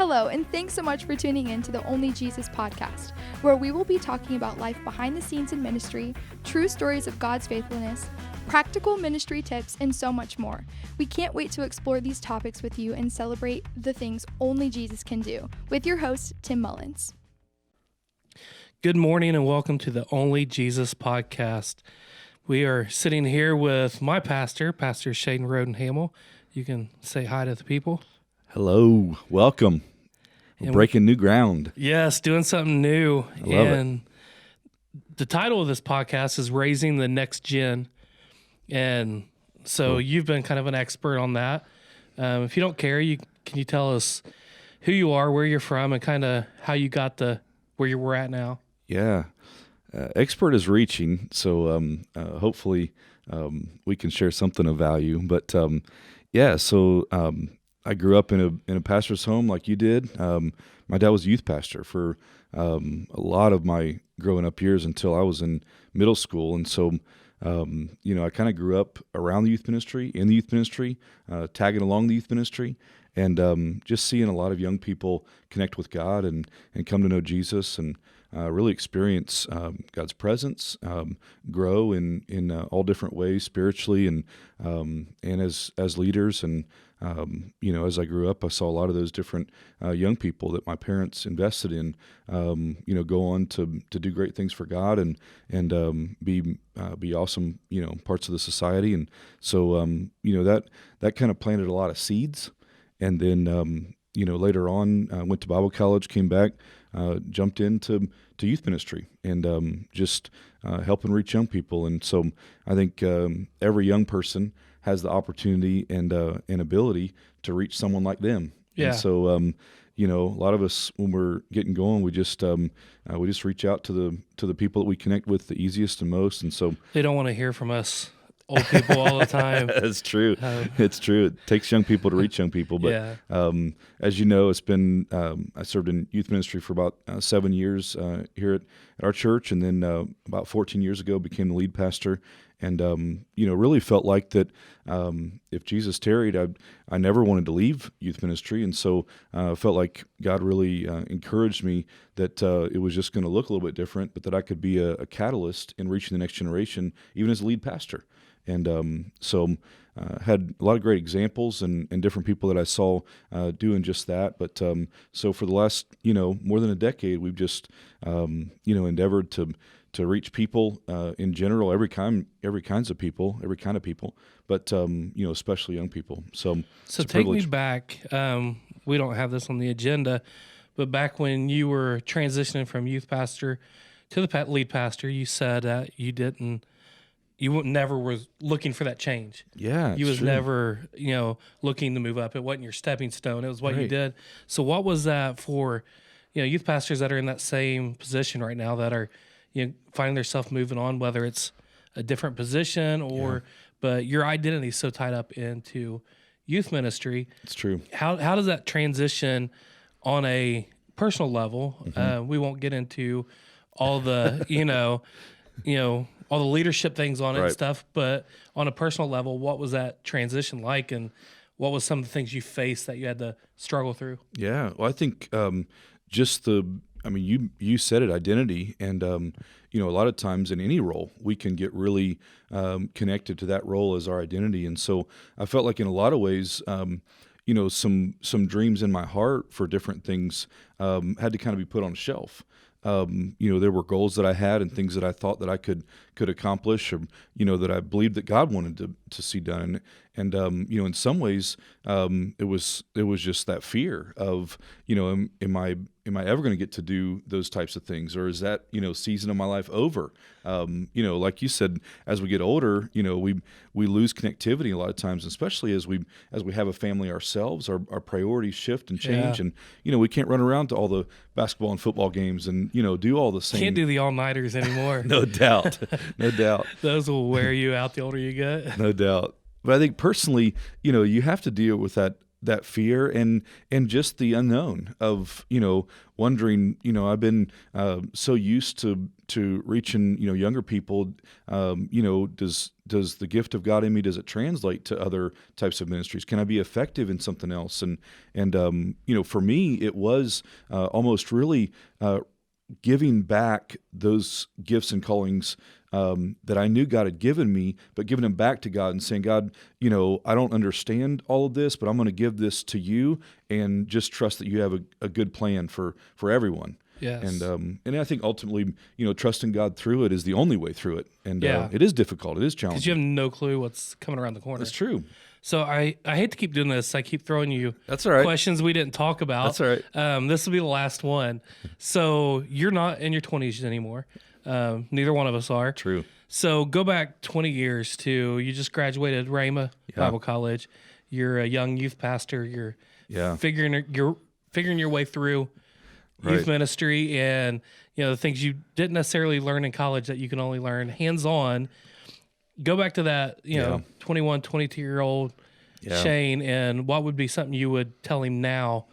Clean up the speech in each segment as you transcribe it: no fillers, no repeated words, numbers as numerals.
Hello, and thanks so much for tuning in to the Only Jesus podcast, where we will be talking about life behind the scenes in ministry, true stories of God's faithfulness, practical ministry tips, and so much more. We can't wait to explore these topics with you and celebrate the things only Jesus can do. With your host, Tim Mullins. Good morning and welcome to the Only Jesus podcast. We are sitting here with my pastor, Pastor Shaden Rodenhamel. You can say hi to the people. Hello, welcome. We're breaking new ground. Yes, doing something new. I love it. The title of this podcast is Raising the Next Gen. And so You've been kind of an expert on that. If you don't care, can you tell us who you are, where you're from, and kind of how you got to where we're at now? Yeah, expert is reaching, so hopefully we can share something of value. But I grew up in a pastor's home like you did. My dad was a youth pastor for a lot of my growing up years until I was in middle school, and so I kind of grew up around the youth ministry, in the youth ministry, tagging along the youth ministry, and just seeing a lot of young people connect with God and come to know Jesus and really experience God's presence, grow in all different ways spiritually and as leaders. And as I grew up, I saw a lot of those different young people that my parents invested in, go on to do great things for God and be awesome, parts of the society. And so, that kind of planted a lot of seeds. And then, later on, I went to Bible college, came back, jumped into youth ministry and just helping reach young people. And so I think every young person has the opportunity and ability to reach someone like them. Yeah. And so, a lot of us, when we're getting going, we just reach out to the people that we connect with the easiest and most. And so They don't want to hear from us old people all the time. That's true. It's true. It takes young people to reach young people. But as you know, it's been I served in youth ministry for about 7 years here at our church, and then about 14 years ago became the lead pastor. And really felt like that if Jesus tarried, I never wanted to leave youth ministry, and so felt like God really encouraged me that it was just going to look a little bit different, but that I could be a catalyst in reaching the next generation, even as a lead pastor. And so had a lot of great examples and different people that I saw doing just that. But so for the last more than a decade, we've just endeavored to reach people in general, every kind of people, but especially young people. So take me back. We don't have this on the agenda, but back when you were transitioning from youth pastor to the lead pastor, you said that you never was looking for that change. Yeah, you was true. never looking to move up. It wasn't your stepping stone. It was what you did. So what was that for youth pastors that are in that same position right now that are finding themselves moving on, whether it's a different position or but your identity is so tied up into youth ministry. It's true. How does that transition on a personal level? Mm-hmm. We won't get into all the all the leadership things on it and stuff, but on a personal level, what was that transition like, and what was some of the things you faced that you had to struggle through? Yeah, well, I think you said it, identity, and a lot of times in any role, we can get really connected to that role as our identity, and so I felt like in a lot of ways, some dreams in my heart for different things had to kind of be put on a shelf. There were goals that I had and things that I thought that I could accomplish, or that I believed that God wanted to see done. And in some ways, it was just that fear of am I ever going to get to do those types of things, or is that season of my life over? Like you said, as we get older, we lose connectivity a lot of times, especially as we have a family ourselves. Our priorities shift and change, and we can't run around to all the basketball and football games and do all the same. Can't do the all-nighters anymore. No doubt. No doubt. Those will wear you out the older you get. No doubt. But I think personally, you have to deal with that that fear and just the unknown of, wondering, I've been so used to reaching, younger people. Does the gift of God in me, does it translate to other types of ministries? Can I be effective in something else? And for me, it was almost really giving back those gifts and callings that I knew God had given me, but giving them back to God and saying, God, I don't understand all of this, but I'm going to give this to you and just trust that you have a good plan for everyone. Yes. And I think ultimately, trusting God through it is the only way through it. And Yeah. It is difficult. It is challenging. Because you have no clue what's coming around the corner. That's true. So I hate to keep doing this. I keep throwing you That's all right. questions we didn't talk about. That's all right. This will be the last one. So you're not in your 20s anymore. Neither one of us are. True. So go back 20 years to you just graduated Rhema Bible College. You're a young youth pastor. You're figuring your way through youth ministry and the things you didn't necessarily learn in college that you can only learn hands-on. Go back to that, 21, 22-year-old Shane, and what would be something you would tell him now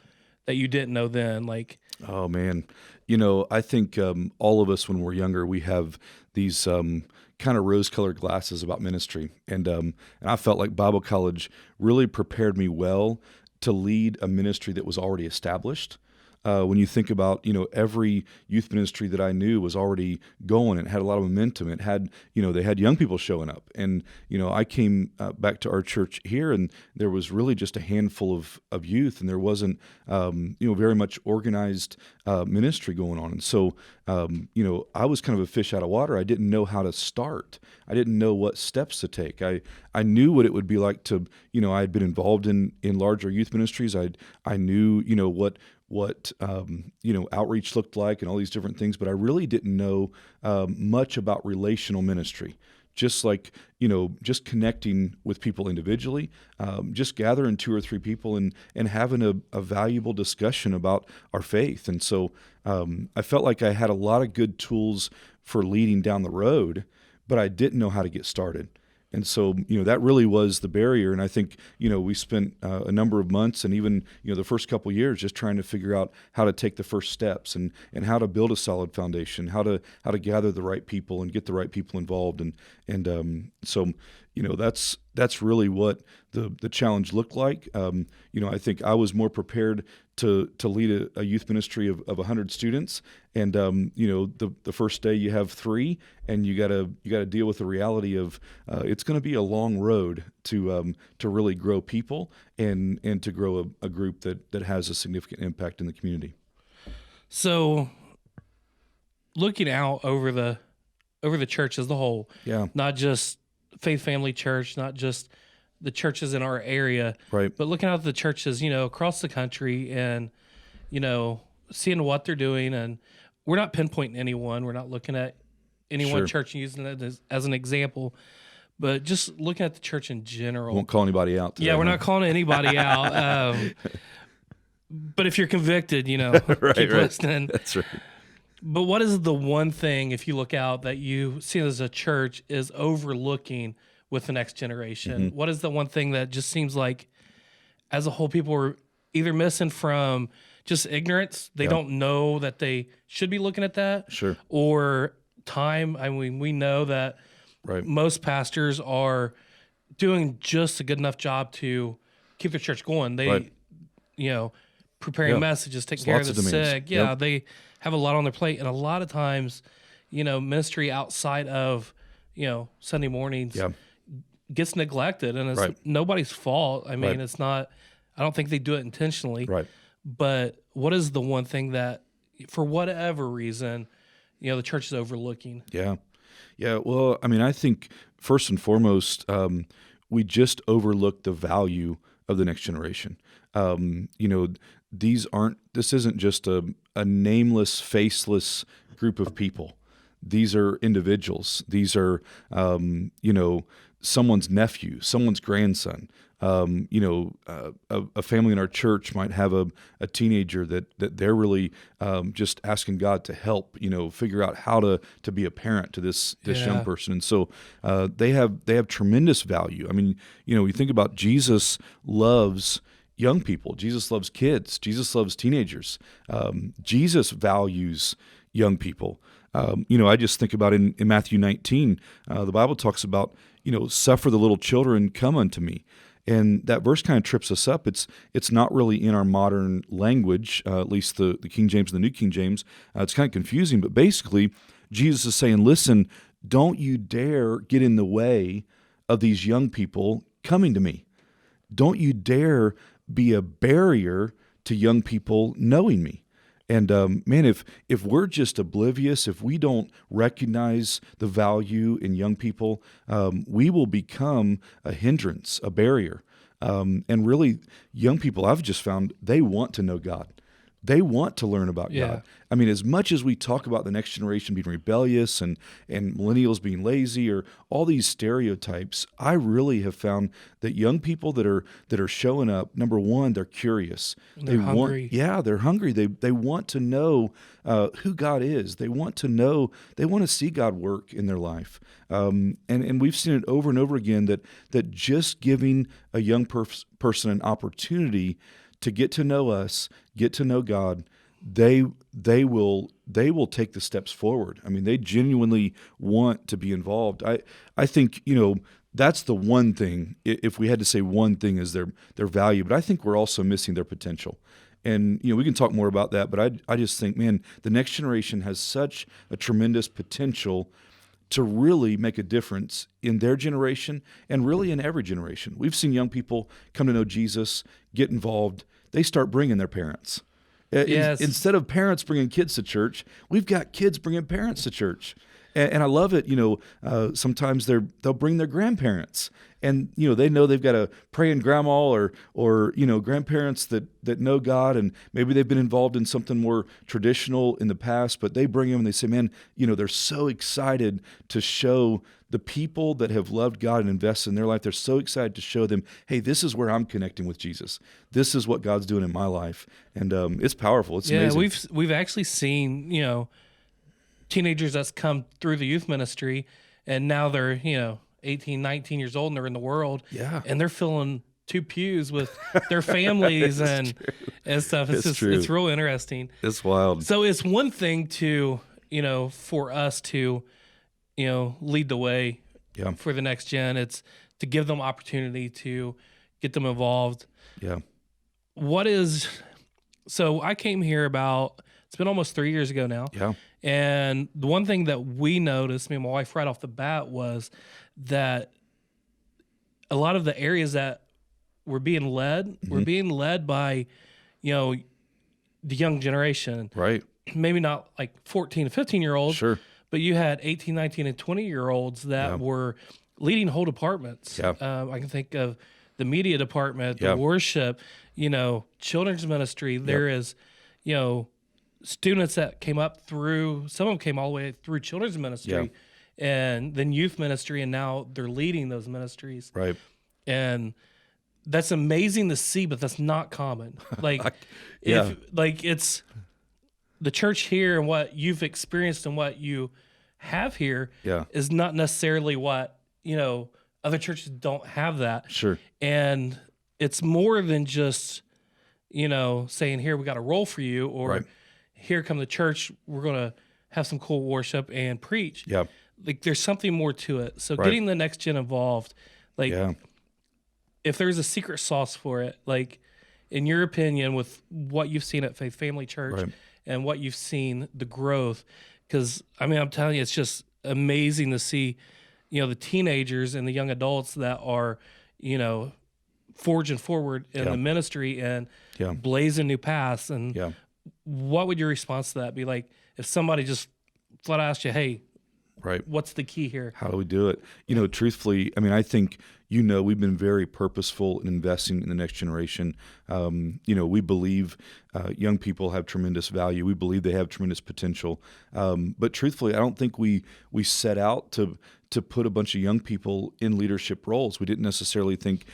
that you didn't know then? Like, oh man, I think all of us when we're younger, we have these kind of rose-colored glasses about ministry, and I felt like Bible college really prepared me well to lead a ministry that was already established. When you think about, every youth ministry that I knew was already going. It had a lot of momentum. It had, they had young people showing up. And, I came back to our church here, and there was really just a handful of youth, and there wasn't, very much organized ministry going on. And so, I was kind of a fish out of water. I didn't know how to start. I didn't know what steps to take. I knew what it would be like to, I had been involved in larger youth ministries. I knew, what outreach looked like and all these different things, but I really didn't know much about relational ministry. Just like, just connecting with people individually, just gathering 2 or 3 people and having a valuable discussion about our faith. And so I felt like I had a lot of good tools for leading down the road, but I didn't know how to get started. And so, that really was the barrier. And I think, we spent a number of months and even, the first couple of years just trying to figure out how to take the first steps and how to build a solid foundation, how to gather the right people and get the right people involved. So, that's really what the challenge looked like. I think I was more prepared to lead a youth ministry of 100 students. And, the first day you have 3 and you gotta deal with the reality of it's going to be a long road to really grow people and to grow a group that has a significant impact in the community. So looking out over the church as a whole, not just Faith Family Church, not just the churches in our area, right, but looking out at the churches, across the country and, seeing what they're doing. And we're not pinpointing anyone. We're not looking at any one church and using it as an example, but just looking at the church in general. Won't call anybody out today, we're not calling anybody out. But if you're convicted, right, keep listening. That's right. But what is the one thing, if you look out, that you see as a church is overlooking with the next generation? Mm-hmm. What is the one thing that just seems like, as a whole, people are either missing from just ignorance, they don't know that they should be looking at that, or time. I mean, we know that most pastors are doing just a good enough job to keep their church going. They, preparing messages, taking care of the sick. They have a lot on their plate, and a lot of times, ministry outside of, Sunday mornings gets neglected, and it's nobody's fault. I mean, it's not. I don't think they do it intentionally. Right. But what is the one thing that, for whatever reason, the church is overlooking? Yeah. Well, I mean, I think first and foremost, we just overlook the value of the next generation. This isn't just a nameless, faceless group of people. These are individuals. These are, someone's nephew, someone's grandson. A family in our church might have a teenager that they're really just asking God to help, figure out how to be a parent to this young person. And so they have tremendous value. I mean, you think about Jesus loves young people. Jesus loves kids. Jesus loves teenagers. Jesus values young people. I just think about in Matthew 19, the Bible talks about, suffer the little children, come unto me. And that verse kind of trips us up. It's not really in our modern language, at least the King James and the New King James. It's kind of confusing, but basically Jesus is saying, listen, don't you dare get in the way of these young people coming to me. Don't you dare be a barrier to young people knowing me. And man, if we're just oblivious, if we don't recognize the value in young people, we will become a hindrance, a barrier. And really, young people, I've just found they want to know God. They want to learn about God. I mean, as much as we talk about the next generation being rebellious and millennials being lazy or all these stereotypes, I really have found that young people that are showing up, number one, they're curious. They're hungry. They're hungry. They want to know who God is. They want to know. They want to see God work in their life. And we've seen it over and over again that just giving a young person an opportunity to get to know us, get to know God, they will take the steps forward. I mean, they genuinely want to be involved. I think, that's the one thing, if we had to say one thing is their value, but I think we're also missing their potential. And, we can talk more about that, but I just think, man, the next generation has such a tremendous potential to really make a difference in their generation and really in every generation. We've seen young people come to know Jesus, get involved. They start bringing their parents. Yes. Instead of parents bringing kids to church, we've got kids bringing parents to church. And I love it. Sometimes they'll bring their grandparents, and they know they've got a praying grandma or grandparents that know God, and maybe they've been involved in something more traditional in the past, but they bring them and they say, man, they're so excited to show the people that have loved God and invested in their life. They're so excited to show them, hey, this is where I'm connecting with Jesus. This is what God's doing in my life, and it's powerful. It's amazing. We've actually seen teenagers that's come through the youth ministry, and now they're 18, 19 years old, and they're in the world, and they're filling 2 pews with their families and stuff. It's real interesting. It's wild. So it's one thing to for us to lead the way for the next gen. It's to give them opportunity to get them involved. So I came here it's been almost 3 years ago now. And the one thing that we noticed, me and my wife, right off the bat, was that a lot of the areas that were being led were being led by, the young generation. Right. Maybe not like 14 to 15-year-olds. Sure. But you had 18, 19, and 20-year-olds that were leading whole departments. I can think of the media department, the worship, children's ministry. There is, students that came up through, some of them came all the way through children's ministry and then youth ministry, and now they're leading those ministries. Right. And that's amazing to see, but that's not common. It's the church here, and what you've experienced and what you have here is not necessarily what, other churches don't have that. Sure. And it's more than just, saying, here, we got a role for you, or here come the church, we're going to have some cool worship and preach. Like, there's something more to it. So getting the next gen involved, if there's a secret sauce for it, like, in your opinion, with what you've seen at Faith Family Church and what you've seen, the growth, because, I'm telling you, it's just amazing to see, the teenagers and the young adults that are, forging forward in the ministry and blazing new paths. And what would your response to that be? Like, if somebody just flat asked you, hey, what's the key here? How do we do it? Truthfully, I think, we've been very purposeful in investing in the next generation. We believe young people have tremendous value. We believe they have tremendous potential. But truthfully, I don't think we set out to put a bunch of young people in leadership roles. We didn't necessarily think,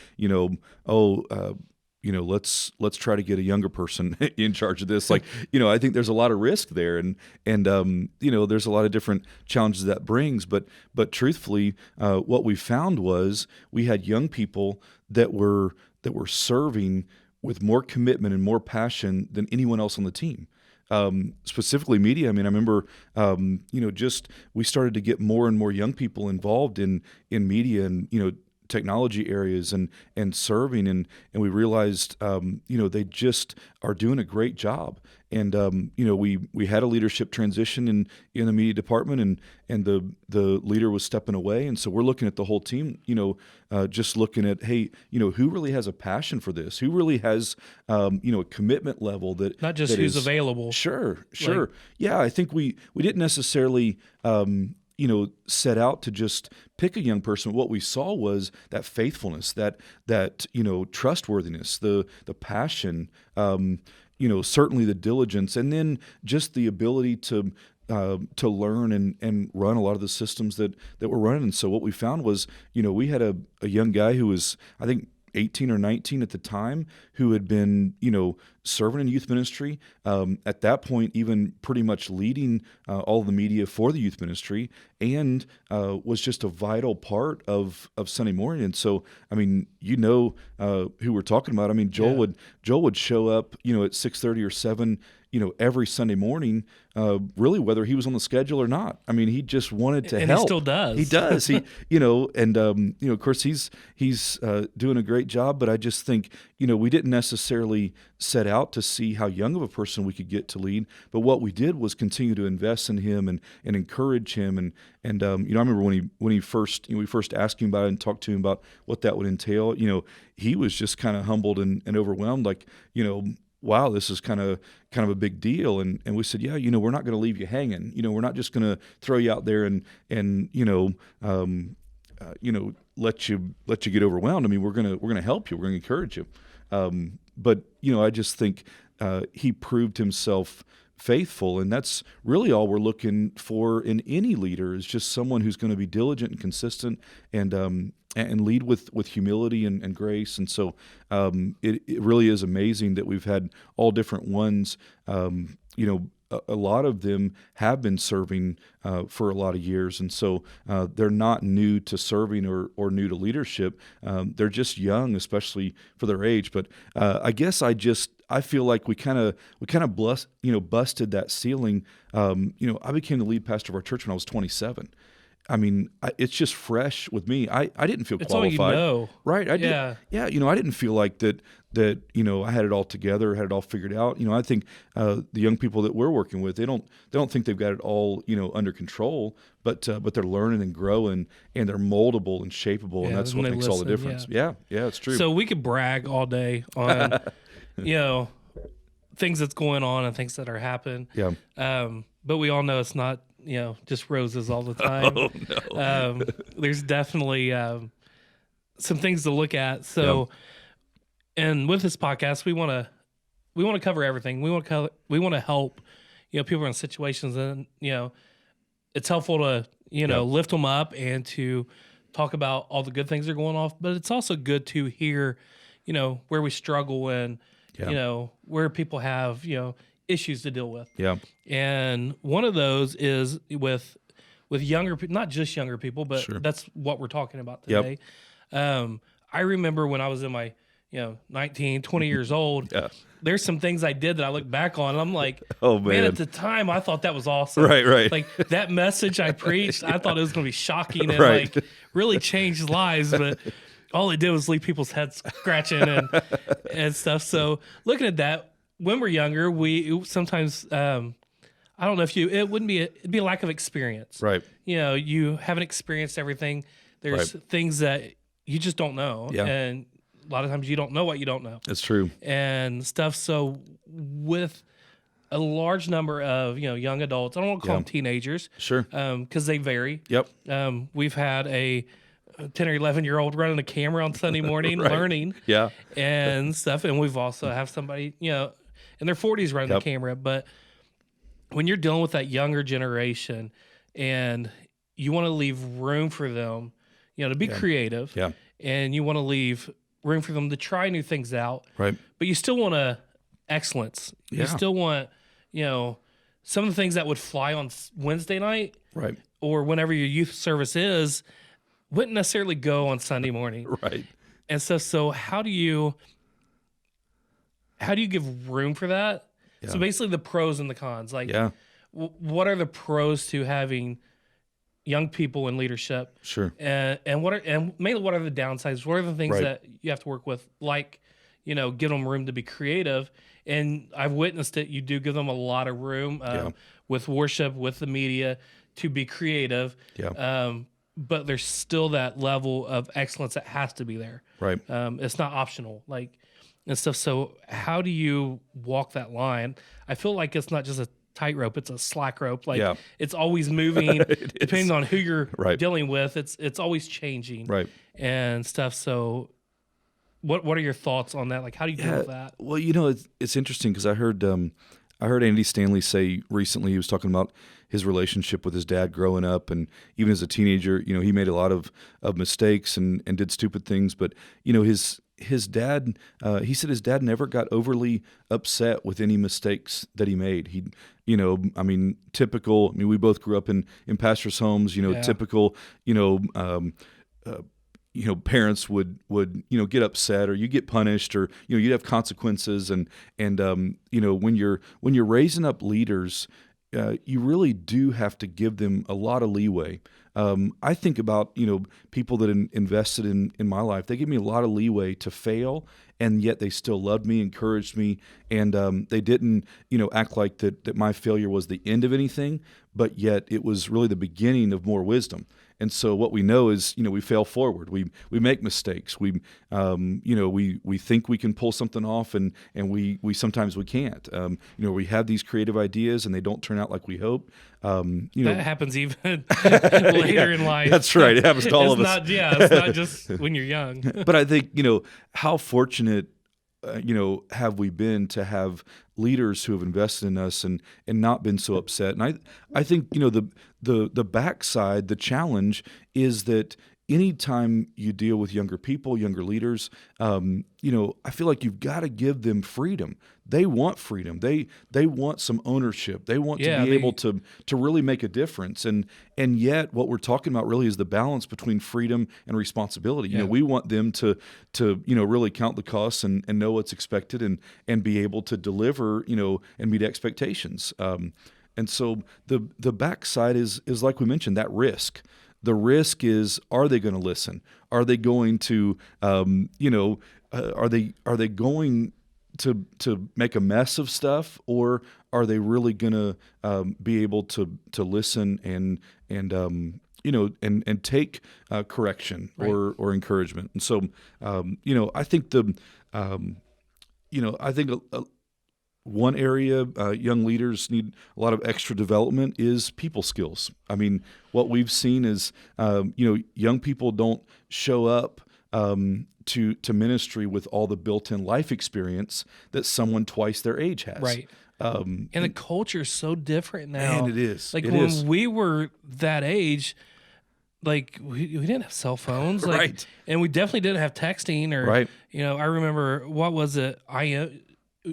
let's try to get a younger person in charge of this. Like, I think there's a lot of risk there, and there's a lot of different challenges that brings. But truthfully, what we found was we had young people that were serving with more commitment and more passion than anyone else on the team. Specifically media. I mean, I remember, just we started to get more and more young people involved in media and, technology areas and serving. And we realized, they just are doing a great job. And, we had a leadership transition in the media department and the leader was stepping away. And so we're looking at the whole team, just looking at, hey, who really has a passion for this? Who really has, a commitment level that not just that who's is, available. Sure. Yeah. I think we didn't necessarily, set out to just pick a young person. What we saw was that faithfulness, that trustworthiness, the passion, certainly the diligence, and then just the ability to learn and run a lot of the systems that we're running. And so what we found was, we had a young guy who was, I think, 18 or 19 at the time, who had been, serving in youth ministry, at that point, even pretty much leading all of the media for the youth ministry, and was just a vital part of Sunday morning. And so, I mean, who we're talking about. I mean, Joel would show up, at 6:30 or 7, every Sunday morning, really, whether he was on the schedule or not. I mean, he just wanted to help. And he still does. He does. Of course, he's doing a great job. But I just think, we didn't necessarily set out to see how young of a person we could get to lead. But what we did was continue to invest in him and encourage him. And I remember when he first, we first asked him about it and talked to him about what that would entail. He was just kind of humbled and overwhelmed, like, wow, this is kind of a big deal. And we said, yeah, we're not going to leave you hanging. We're not just going to throw you out there and let you get overwhelmed. I mean, we're going to help you. We're going to encourage you. But I just think he proved himself faithful, and that's really all we're looking for in any leader, is just someone who's going to be diligent and consistent and lead with humility and grace. And so it really is amazing that we've had all different ones. A lot of them have been serving for a lot of years, and so they're not new to serving or new to leadership. They're just young, especially for their age. But I guess I feel like we kind of busted that ceiling. I became the lead pastor of our church when I was 27. I mean, it's just fresh with me. I didn't feel qualified. It's all you know. Right. I didn't feel like that, I had it all together, had it all figured out. I think the young people that we're working with, they don't think they've got it all, under control, but they're learning and growing, and they're moldable and shapeable, and that's what makes all the difference. Yeah, it's true. So we could brag all day on, things that's going on and things that are happening. Yeah. But we all know it's not, just roses all the time. Oh, no. There's definitely some things to look at. So, and with this podcast, we want to cover everything. We want to help, people in situations, and it's helpful to lift them up and to talk about all the good things that are going off. But it's also good to hear, where we struggle and where people have issues to deal with. Yeah. And one of those is with younger people, not just younger people, but that's what we're talking about today. Yep. I remember when I was in my 19, 20 years old, there's some things I did that I look back on and I'm like, oh man, at the time I thought that was awesome. Right. Like that message I preached, I thought it was going to be shocking and like really changed lives, but all it did was leave people's heads scratching and stuff. So looking at that, when we're younger, we sometimes, I don't know if it'd be a lack of experience. Right. You haven't experienced everything. There's things that you just don't know. Yeah. And a lot of times you don't know what you don't know. That's true. And stuff. So with a large number of, young adults, I don't want to call them teenagers. Sure. Because they vary. Yep. We've had a 10 or 11-year-old running a camera on Sunday morning, learning. Yeah. And stuff. And we've also have somebody, in their 40s running the camera. But when you're dealing with that younger generation and you want to leave room for them, to be creative, and you want to leave room for them to try new things out, right? But you still want excellence. You still want, some of the things that would fly on Wednesday night, right, or whenever your youth service is, wouldn't necessarily go on Sunday morning, right? And so how do you how do you give room for that? Yeah. So basically the pros and the cons, like Yeah. What are the pros to having young people in leadership? Sure. And mainly what are the downsides? What are the things Right. that you have to work with? Like, give them room to be creative. And I've witnessed it. You do give them a lot of room with worship, with the media to be creative. Yeah. But there's still that level of excellence that has to be there. Right. It's not optional, and stuff. So how do you walk that line? I feel like it's not just a tightrope; it's a slack rope. It's always moving, depending on who you're dealing with. It's always changing, Right. and stuff. So, what are your thoughts on that? Like, how do you deal with that? Well, it's interesting because I heard Andy Stanley say recently, he was talking about his relationship with his dad growing up, and even as a teenager, he made a lot of mistakes and did stupid things, but his dad, he said his dad never got overly upset with any mistakes that he made. He, typical. We both grew up in pastors' homes. Typical. Parents would get upset, or you get punished, or you'd have consequences, and when you're raising up leaders, you really do have to give them a lot of leeway. I think about people that invested in my life. They gave me a lot of leeway to fail, and yet they still loved me, encouraged me, and they didn't act like that my failure was the end of anything, but yet it was really the beginning of more wisdom. And so what we know is, we fail forward. We make mistakes. We think we can pull something off, and we sometimes we can't. We have these creative ideas, and they don't turn out like we hope. That happens even later in life. That's right. It happens to all of us. It's not just when you're young. But I think how fortunate have we been to have leaders who have invested in us and not been so upset. And I think the backside, the challenge is that anytime you deal with younger people, younger leaders, I feel like you've got to give them freedom. They want freedom. They want some ownership. They want to be able to really make a difference. And yet, what we're talking about really is the balance between freedom and responsibility. Yeah. We want them to really count the costs and know what's expected and be able to deliver and meet expectations. And so the backside is like we mentioned, that risk. The risk is, are they going to listen? Are they going to, are they going to make a mess of stuff, or are they really going to be able to listen and take correction or encouragement? And so, I think one area young leaders need a lot of extra development is people skills. What we've seen is, young people don't show up to ministry with all the built-in life experience that someone twice their age has. Right. And the culture is so different now. And it is. When we were that age, we didn't have cell phones. Right. And we definitely didn't have texting or, I remember, what was it?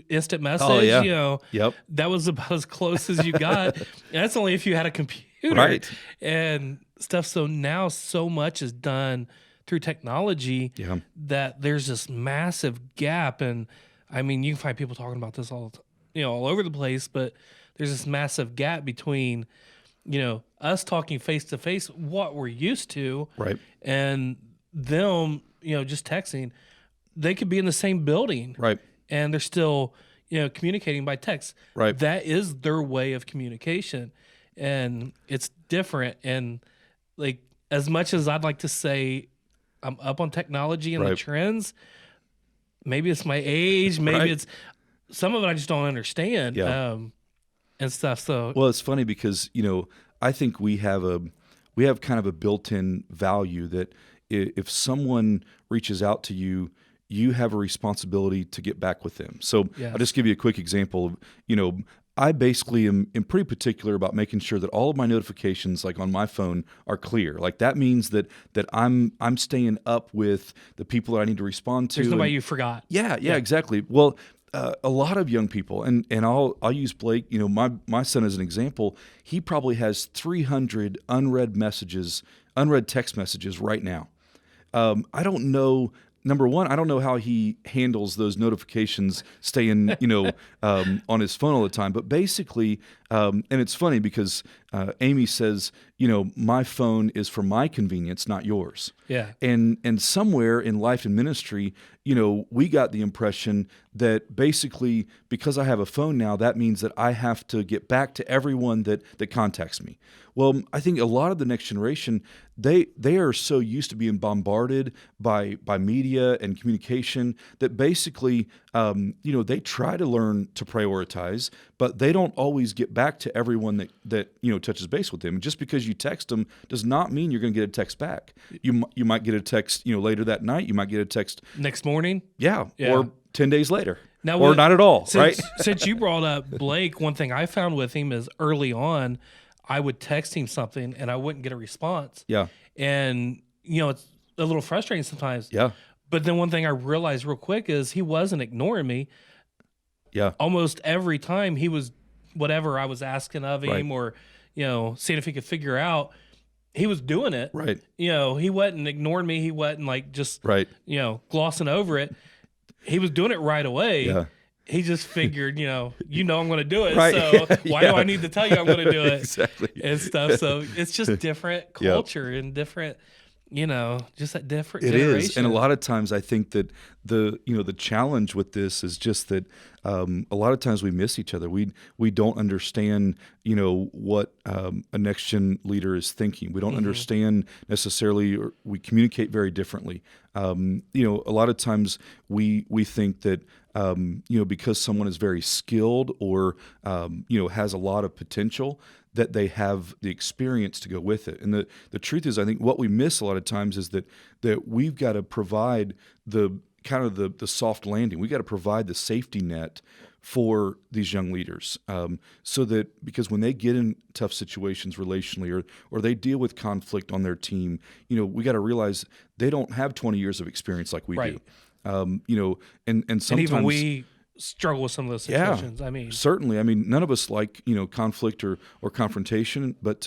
Instant message. Oh, yeah. Yep. That was about as close as you got. And that's only if you had a computer. Right. And stuff. So now so much is done through technology that there's this massive gap. And you can find people talking about this all over the place, but there's this massive gap between, us talking face to face, what we're used to, right, and them, just texting. They could be in the same building, right, and they're still, communicating by text. Right. That is their way of communication, and it's different. And as much as I'd like to say I'm up on technology and the trends, maybe it's my age, maybe it's some of it I just don't understand, and stuff. So, well, it's funny because I think we have kind of a built-in value that if someone reaches out to you, you have a responsibility to get back with them. So I'll just give you a quick example of, I basically am pretty particular about making sure that all of my notifications, on my phone, are clear. That means that I'm staying up with the people that I need to respond to. There's nobody you forgot. Yeah, exactly. Well, a lot of young people, and I'll use Blake. My son as an example. He probably has 300 unread text messages right now. I don't know number one, I don't know how he handles those notifications staying, on his phone all the time. But basically, and it's funny because Amy says, my phone is for my convenience, not yours. Yeah. And somewhere in life and ministry, we got the impression that basically because I have a phone now, that means that I have to get back to everyone that contacts me. Well, I think a lot of the next generation, they are so used to being bombarded by media and communication that basically, they try to learn to prioritize, but they don't always get back to everyone that touches base with them. And just because you text them does not mean you're going to get a text back. You might get a text later that night. You might get a text next morning. Yeah. Or 10 days later. Now, or not at all, right? Since you brought up Blake, one thing I found with him is early on, I would text him something and I wouldn't get a response. Yeah. And, it's a little frustrating sometimes. Yeah. But then one thing I realized real quick is he wasn't ignoring me. Yeah. Almost every time he was whatever I was asking of him, right. or, seeing if he could figure out, he was doing it. Right. He wasn't ignoring me. He wasn't like just, right. Glossing over it. He was doing it right away. Yeah. He just figured, I'm going to do it. Right. So why do I need to tell you I'm going to do it? Exactly. And stuff. So it's just different culture and different, just that different generation. It is. And a lot of times I think that the challenge with this is just that a lot of times we miss each other. We don't understand, what a next gen leader is thinking. We don't understand necessarily, or we communicate very differently. A lot of times we think that, because someone is very skilled or, has a lot of potential, that they have the experience to go with it. And the truth is, I think what we miss a lot of times is that we've got to provide the kind of the soft landing. We got to provide the safety net for these young leaders, so that because when they get in tough situations relationally, or they deal with conflict on their team, we got to realize they don't have 20 years of experience like we do. And sometimes, and even we struggle with some of those situations. Yeah, certainly. None of us like conflict or confrontation, but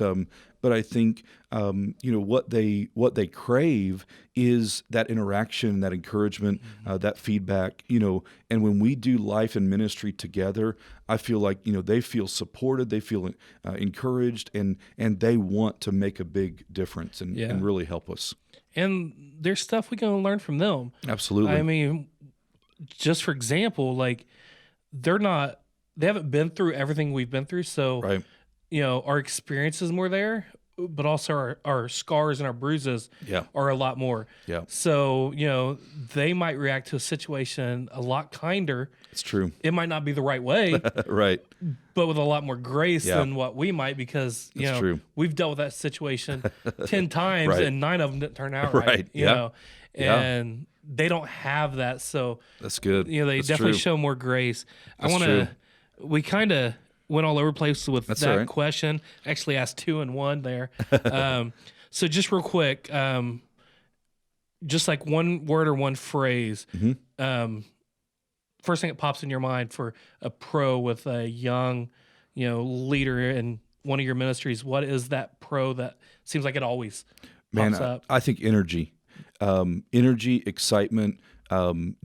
I think what they crave is that interaction, that encouragement, that feedback. And when we do life and ministry together, I feel like they feel supported, they feel encouraged, and they want to make a big difference and really help us. And there's stuff we can learn from them. Absolutely. Just for example, like they haven't been through everything we've been through. So, right. Our experience is more there, but also our scars and our bruises are a lot more. Yeah. So, they might react to a situation a lot kinder. It's true. It might not be the right way. Right. But with a lot more grace than what we might, because, true. We've dealt with that situation 10 times right. and 9 of them didn't turn out right. Right. You know, and they don't have that. So that's good. They that's definitely true. show more grace. That's We kind of went all over the place with That's that right. question. Actually asked 2 and 1 there. So just real quick, just like one word or one phrase, first thing that pops in your mind for a pro with a young, leader in one of your ministries, what is that pro that seems like it always pops up? I think energy, excitement,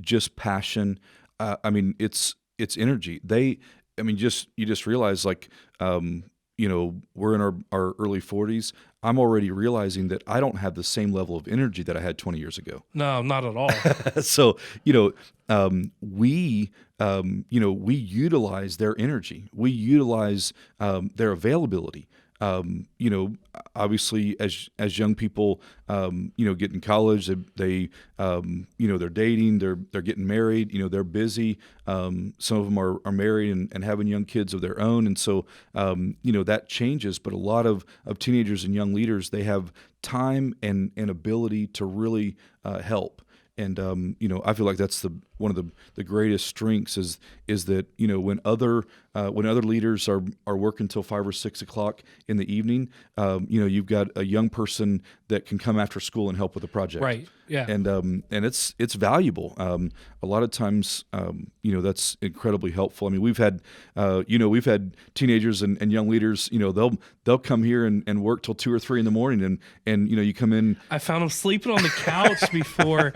just passion. It's energy. You just realize like, we're in our early 40s. I'm already realizing that I don't have the same level of energy that I had 20 years ago. No, not at all. So, we utilize their energy. We utilize their availability. Obviously as young people, get in college, they they're dating, they're getting married, they're busy. Some of them are married and having young kids of their own. And so, that changes, but a lot of teenagers and young leaders, they have time and ability to really help. And, I feel like that's one of the greatest strengths is that, when other leaders are working till 5 or 6 o'clock in the evening, you've got a young person that can come after school and help with the project. Right. Yeah. And it's valuable. A lot of times, that's incredibly helpful. I mean, we've had teenagers and young leaders. They'll come here and work till 2 or 3 in the morning, and you come in. I found them sleeping on the couch before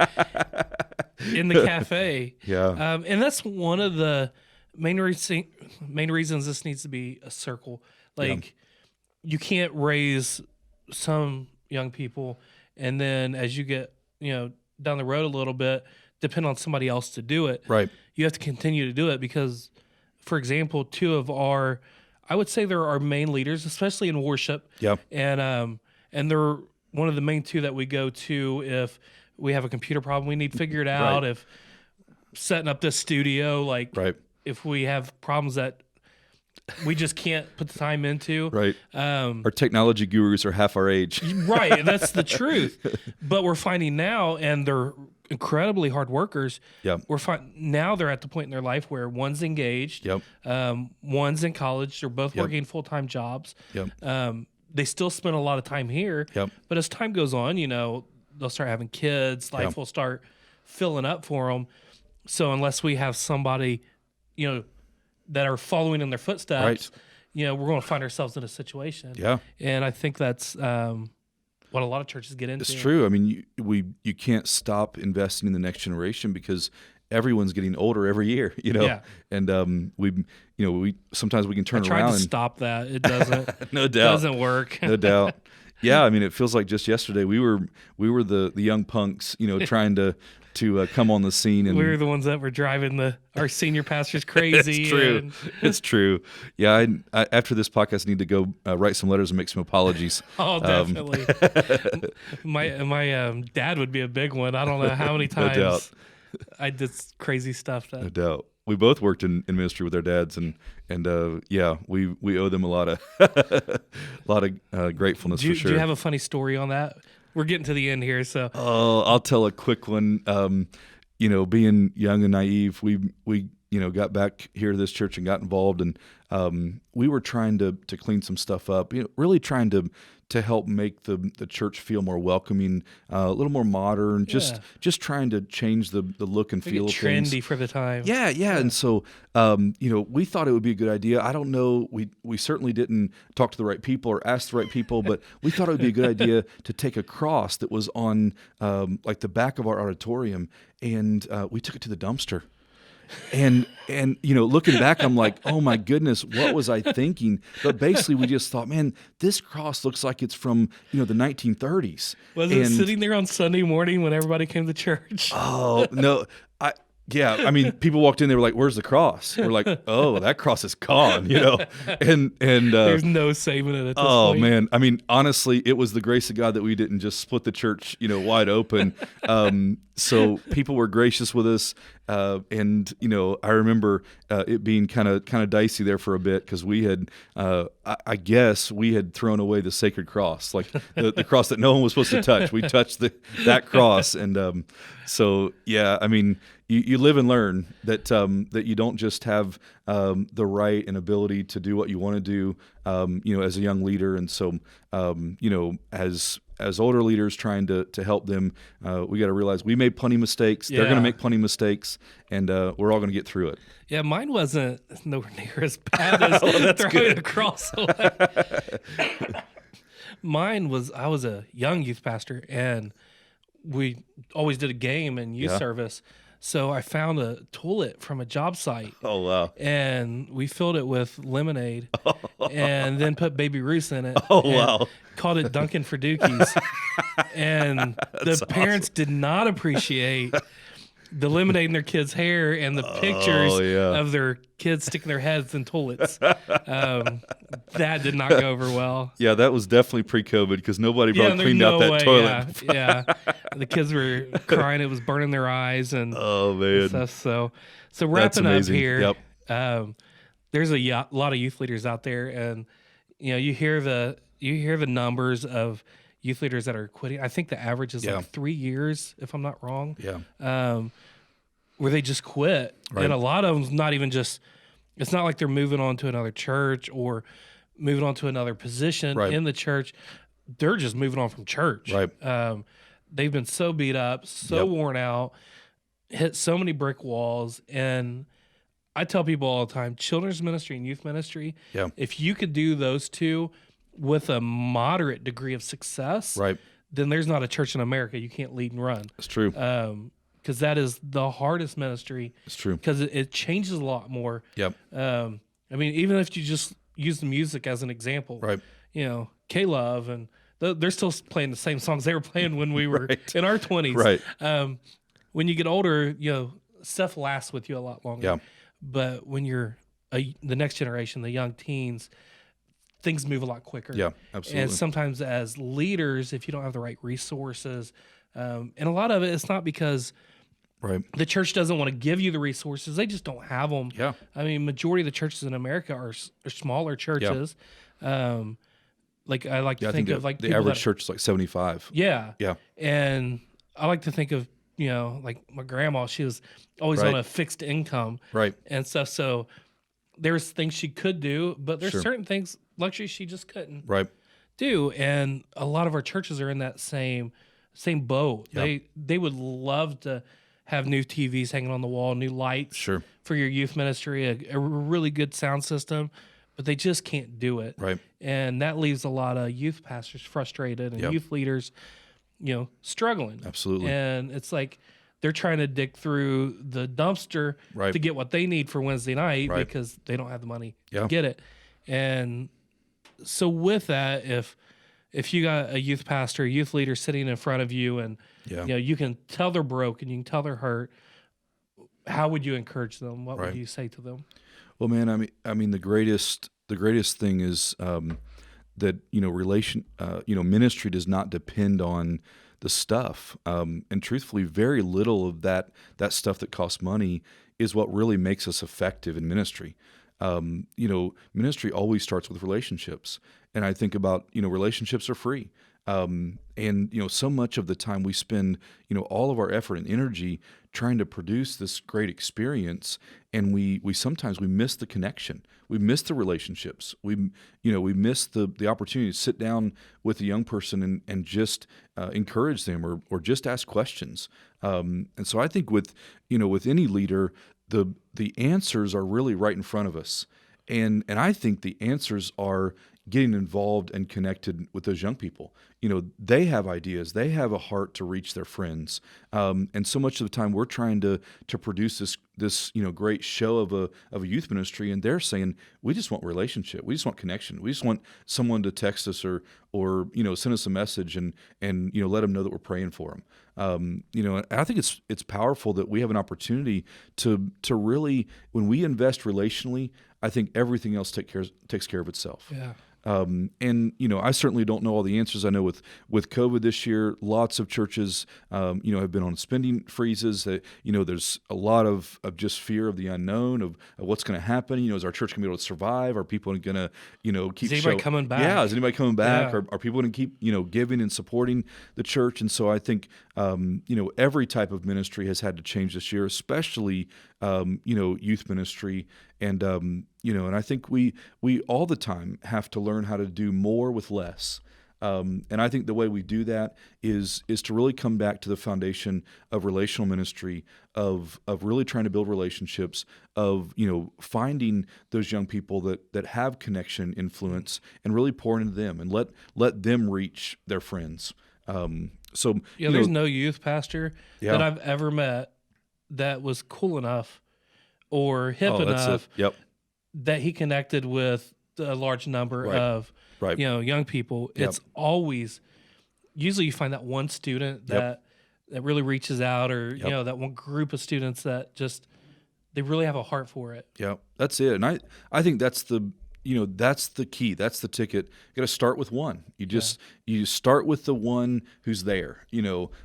in the cafe. Yeah. And that's one of the main reasons this needs to be a circle. Like, you can't raise some young people and then as you get down the road a little bit, depend on somebody else to do it. Right. You have to continue to do it because, for example, I would say they're our main leaders, especially in worship. Yeah. And they're one of the main 2 that we go to if we have a computer problem we need figured out. Right. If setting up this studio, right. If we have problems that we just can't put the time into. Right. Our technology gurus are half our age. Right. That's the truth. But we're finding now, and they're incredibly hard workers. Yeah. Now they're at the point in their life where one's engaged. Yep. One's in college. They're both working full-time jobs. Yep. They still spend a lot of time here. Yep. But as time goes on, they'll start having kids. Life will start filling up for them. So unless we have somebody, that are following in their footsteps, we're going to find ourselves in a situation. Yeah. And I think that's what a lot of churches get into. It's true. I mean, you can't stop investing in the next generation because everyone's getting older every year, Yeah. And we sometimes we can turn I tried around to stop that. It doesn't. No doubt. Doesn't work. No doubt. Yeah, I mean, it feels like just yesterday we were the young punks, trying to come on the scene, and we were the ones that were driving our senior pastors crazy. It's true. It's true. Yeah, I after this podcast, I need to go write some letters and make some apologies. Oh, definitely. My dad would be a big one. I don't know how many times No doubt. I did crazy stuff. No doubt. We both worked in ministry with our dads, and we owe them a lot of gratefulness for sure. Do you have a funny story on that? We're getting to the end here, so. Oh, I'll tell a quick one. Being young and naive, we got back here to this church and got involved, and we were trying to clean some stuff up. Really trying to help make the church feel more welcoming, a little more modern. Just trying to change the look and feel of things. Trendy for the time. Yeah. And so, we thought it would be a good idea. I don't know. We certainly didn't talk to the right people or ask the right people, but we thought it would be a good idea to take a cross that was on like the back of our auditorium, and we took it to the dumpster. And looking back, I'm like, oh my goodness, what was I thinking? But basically, we just thought, man, this cross looks like it's from the 1930s. Was it sitting there on Sunday morning when everybody came to church? Oh no, I mean, people walked in, they were like, "Where's the cross?" We're like, "Oh, that cross is gone," and there's no saving it at this point. Oh man, I mean, honestly, it was the grace of God that we didn't just split the church, wide open. So people were gracious with us, and I remember it being kind of dicey there for a bit because we had, I guess, we had thrown away the sacred cross, like the cross that no one was supposed to touch. We touched that cross, and so yeah, I mean. You live and learn that you don't just have the right and ability to do what you want to do, as a young leader, and so as older leaders trying to help them, we got to realize we made plenty of mistakes. Yeah. They're going to make plenty of mistakes, and we're all going to get through it. Yeah, mine wasn't nowhere near as bad as throwing a cross away. Mine was I was a young youth pastor, and we always did a game and youth service. So I found a toilet from a job site. Oh, wow. And we filled it with lemonade and then put Baby Ruth in it. Oh, wow. Called it Dunkin' for Dookies. And the parents did not appreciate the lemonade in their kids' hair and the pictures of their kids sticking their heads in toilets. That did not go over well. Yeah, that was definitely pre-COVID because nobody probably cleaned out that toilet. Yeah. The kids were crying. It was burning their eyes. And oh, man. Stuff. So wrapping up here, there's a lot of youth leaders out there. And, you hear the numbers of youth leaders that are quitting. I think the average is like 3 years, if I'm not wrong. Yeah. where they just quit. Right. And a lot of them's not even just, it's not like they're moving on to another church or moving on to another position Right. in the church. They're just moving on from church. Right. They've been so beat up, so worn out, hit so many brick walls. And I tell people all the time, children's ministry and youth ministry, if you could do those two with a moderate degree of success, Right. then there's not a church in America you can't lead and run. It's true. Because that is the hardest ministry. It's true. Because it changes a lot more. Yep. I mean, even if you just use the music as an example, Right. you know, K-Love, and they're still playing the same songs they were playing when we were Right. in our 20s. Right. When you get older, you know, stuff lasts with you a lot longer. Yeah. But when you're the next generation, the young teens, things move a lot quicker. Yeah, absolutely. And sometimes as leaders, if you don't have the right resources, and a lot of it, it's not because Right. the church doesn't want to give you the resources. They just don't have them. Yeah. I mean, majority of the churches in America are smaller churches. Like I like to I think think of like the people average that, church is like 75. yeah. Yeah. And I like to think of, you know, like my grandma, she was always Right. on a fixed income Right. and stuff. So there's things she could do, but there's Sure. certain things, luxuries she just couldn't Right. do. And a lot of our churches are in that same boat. Yeah. They would love to have new TVs hanging on the wall, new lights Sure. for your youth ministry, a really good sound system, but they just can't do it. Right. And that leaves a lot of youth pastors frustrated and Yep. youth leaders, you know, struggling. Absolutely. And it's like they're trying to dig through the dumpster Right. to get what they need for Wednesday night Right. because they don't have the money Yeah. to get it. And so with that, if you got a youth pastor, a youth leader sitting in front of you and Yeah. you know, you can tell they're broken, you can tell they're hurt, how would you encourage them? What Right. would you say to them? Well, man, I mean, the greatest thing is that ministry does not depend on the stuff, and truthfully, very little of that stuff that costs money is what really makes us effective in ministry. Ministry always starts with relationships, and I think about relationships are free. So much of the time we spend, all of our effort and energy trying to produce this great experience, and we sometimes we miss the connection, we miss the relationships, we miss the opportunity to sit down with a young person and just encourage them or just ask questions. And so I think with any leader, the answers are really right in front of us, and I think the answers are getting involved and connected with those young people. They have ideas, they have a heart to reach their friends, and so much of the time we're trying to produce this great show of a youth ministry, and they're saying we just want relationship, we just want connection, we just want someone to text us or send us a message and let them know that we're praying for them. And I think it's powerful that we have an opportunity to really, when we invest relationally, I think everything else takes care of itself. Yeah. I certainly don't know all the answers. I know with COVID this year, lots of churches, have been on spending freezes. There's a lot of just fear of the unknown of what's going to happen. Is our church going to be able to survive? Are people going to, keep? Is anybody coming back? Yeah, is anybody coming back? Yeah. Are people going to keep, giving and supporting the church? And so I think, every type of ministry has had to change this year, especially, youth ministry. And, and I think we all the time have to learn how to do more with less. And I think the way we do that is to really come back to the foundation of relational ministry, of really trying to build relationships, of finding those young people that have connection, influence, and really pour into them and let them reach their friends. There's no youth pastor Yeah. that I've ever met that was cool enough or hip enough Yep. that he connected with a large number Right. of Right. young people. Yep. It's always, usually you find that one student Yep. that really reaches out, or Yep. that one group of students that just, they really have a heart for it. Yeah, that's it. And I think that's the key. That's the ticket. You got to start with one. You start with the one who's there,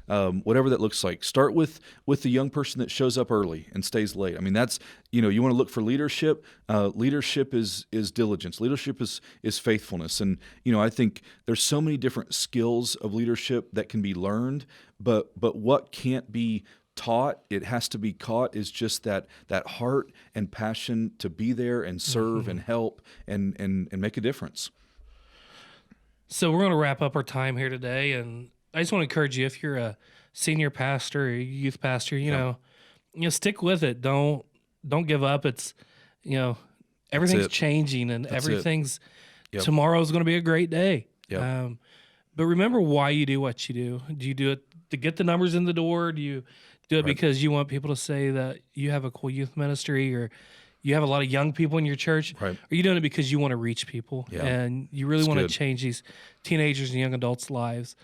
whatever that looks like. Start with the young person that shows up early and stays late. I mean, that's, you want to look for leadership. Leadership is diligence. Leadership is faithfulness. And, I think there's so many different skills of leadership that can be learned, but what can't be taught. It has to be caught. Is just that heart and passion to be there and serve and help and make a difference. So we're going to wrap up our time here today, and I just want to encourage you, if you're a senior pastor or a youth pastor, you know, stick with it. Don't give up. It's, everything's changing, and everything's tomorrow's going to be a great day. Yep. But remember why you do what you do. Do you do it to get the numbers in the door? Do you do it because you want people to say that you have a cool youth ministry, or you have a lot of young people in your church? Right. Are you doing it because you want to reach people and you really want to change these teenagers and young adults' lives?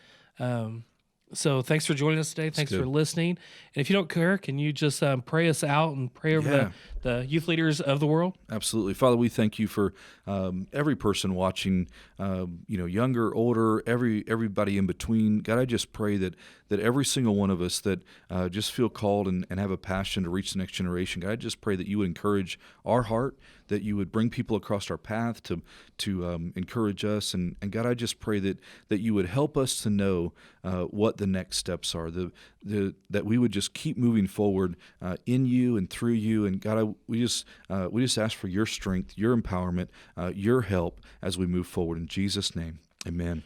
So thanks for joining us today. Thanks for listening. And if you don't care, can you just pray us out and pray over the youth leaders of the world? Absolutely. Father, we thank you for every person watching, younger, older, everybody in between. God, I just pray that every single one of us that just feel called and have a passion to reach the next generation, God, I just pray that you would encourage our heart, that you would bring people across our path to encourage us. And God, I just pray that you would help us to know what the next steps are, that we would just keep moving forward in you and through you. And God, we just ask for your strength, your empowerment, your help as we move forward. In Jesus' name, amen.